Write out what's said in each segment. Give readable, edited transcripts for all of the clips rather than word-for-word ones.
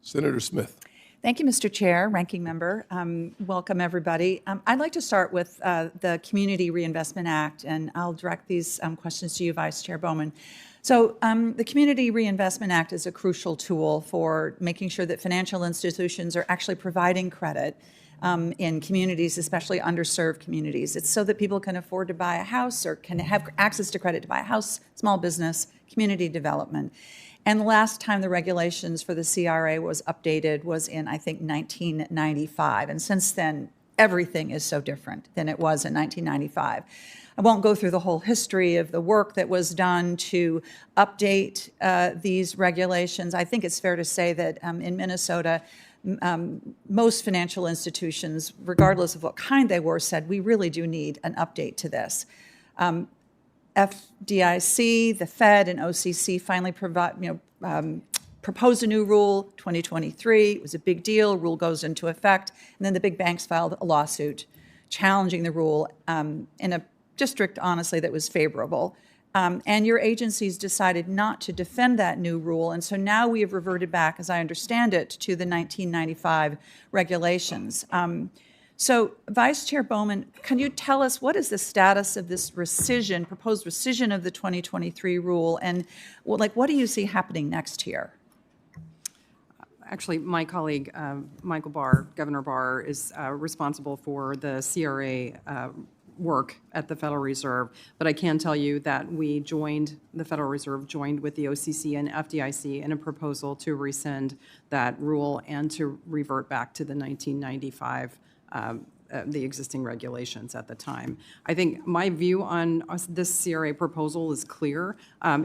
Senator Smith. Thank you, Mr. Chair, Ranking Member. Welcome, everybody. I'd like to start with the Community Reinvestment Act, and I'll direct these questions to you, Vice Chair Bowman. So the Community Reinvestment Act is a crucial tool for making sure that financial institutions are actually providing credit in communities, especially underserved communities. It's so that people can afford to buy a house or can have access to credit to buy a house, small business, community development. And the last time the regulations for the CRA was updated was in, I think, 1995. And since then, everything is so different than it was in 1995. I won't go through the whole history of the work that was done to update these regulations. I think it's fair to say that in Minnesota, most financial institutions, regardless of what kind they were, said we really do need an update to this. FDIC, the Fed, and OCC finally proposed a new rule, 2023. It was a big deal. Rule goes into effect. And then the big banks filed a lawsuit challenging the rule in a district, honestly, that was favorable. And your agencies decided not to defend that new rule. And so now we have reverted back, as I understand it, to the 1995 regulations. So, Vice Chair Bowman, can you tell us what is the status of this rescission, proposed rescission of the 2023 rule, and what do you see happening next here? Actually, my colleague, Michael Barr, Governor Barr, is responsible for the CRA work at the Federal Reserve, but I can tell you that the Federal Reserve joined with the OCC and FDIC in a proposal to rescind that rule and to revert back to the 1995 the existing regulations at the time. I think my view on this CRA proposal is clear.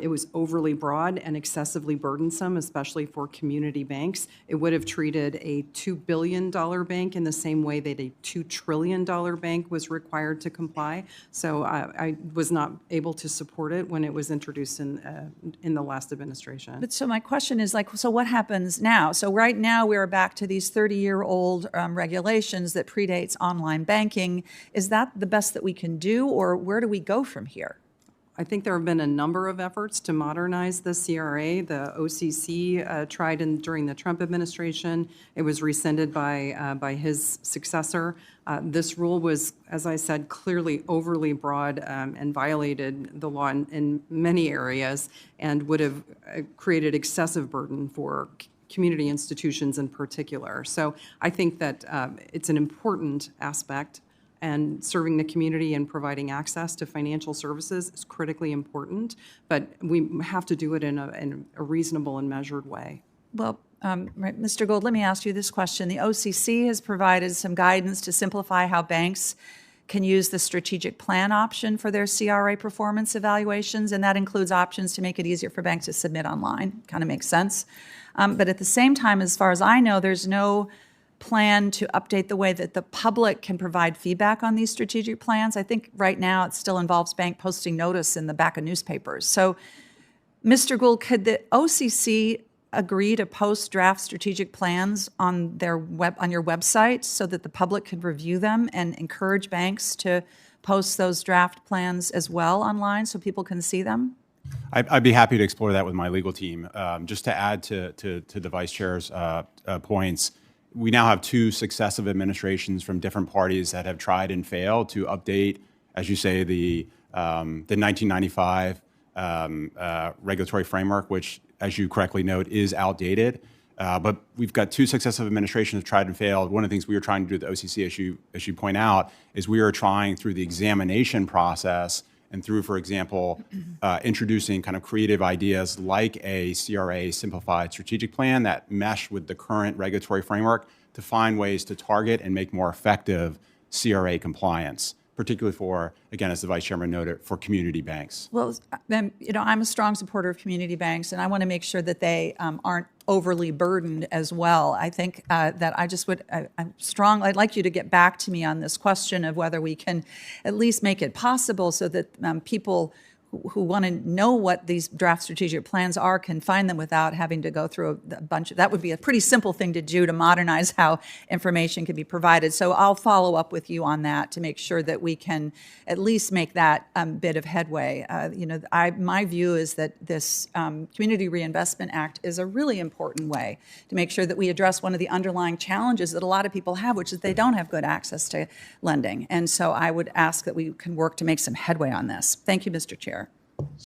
It was overly broad and excessively burdensome, especially for community banks. It would have treated a $2 billion bank in the same way that a $2 trillion bank was required to comply. So I was not able to support it when it was introduced in the last administration. But so my question is so what happens now? So right now we're back to these 30-year-old regulations that predates online banking. Is that the best that we can do, or where do we go from here? I think there have been a number of efforts to modernize the CRA. The OCC tried during the Trump administration. It was rescinded by his successor. This rule was, as I said, clearly overly broad and violated the law in many areas and would have created excessive burden for community institutions in particular. So I think that it's an important aspect, and serving the community and providing access to financial services is critically important, but we have to do it in a reasonable and measured way. Well, right, Mr. Gold, let me ask you this question. The OCC has provided some guidance to simplify how banks can use the strategic plan option for their CRA performance evaluations, and that includes options to make it easier for banks to submit online. Kind of makes sense. But at the same time, as far as I know, there's no plan to update the way that the public can provide feedback on these strategic plans. I think right now it still involves bank posting notice in the back of newspapers. So, Mr. Gould, could the OCC agree to post draft strategic plans on on your website so that the public can review them and encourage banks to post those draft plans as well online so people can see them? I'd be happy to explore that with my legal team. Just to add to the Vice Chair's points, we now have two successive administrations from different parties that have tried and failed to update, as you say, the 1995 regulatory framework, which, as you correctly note, is outdated. But we've got two successive administrations that tried and failed. One of the things we were trying to do at the OCC, as you point out, is we are trying through the examination process and through, for example, introducing kind of creative ideas like a CRA simplified strategic plan that mesh with the current regulatory framework to find ways to target and make more effective CRA compliance, particularly for, again, as the Vice Chairman noted, for community banks. Well, I'm a strong supporter of community banks, and I want to make sure that they aren't overly burdened as well. I think that I'd like you to get back to me on this question of whether we can at least make it possible so that people who want to know what these draft strategic plans are can find them without having to go through a bunch of, that would be a pretty simple thing to do to modernize how information can be provided. So I'll follow up with you on that to make sure that we can at least make that bit of headway. My view is that this Community Reinvestment Act is a really important way to make sure that we address one of the underlying challenges that a lot of people have, which is they don't have good access to lending. And so I would ask that we can work to make some headway on this. Thank you, Mr. Chair.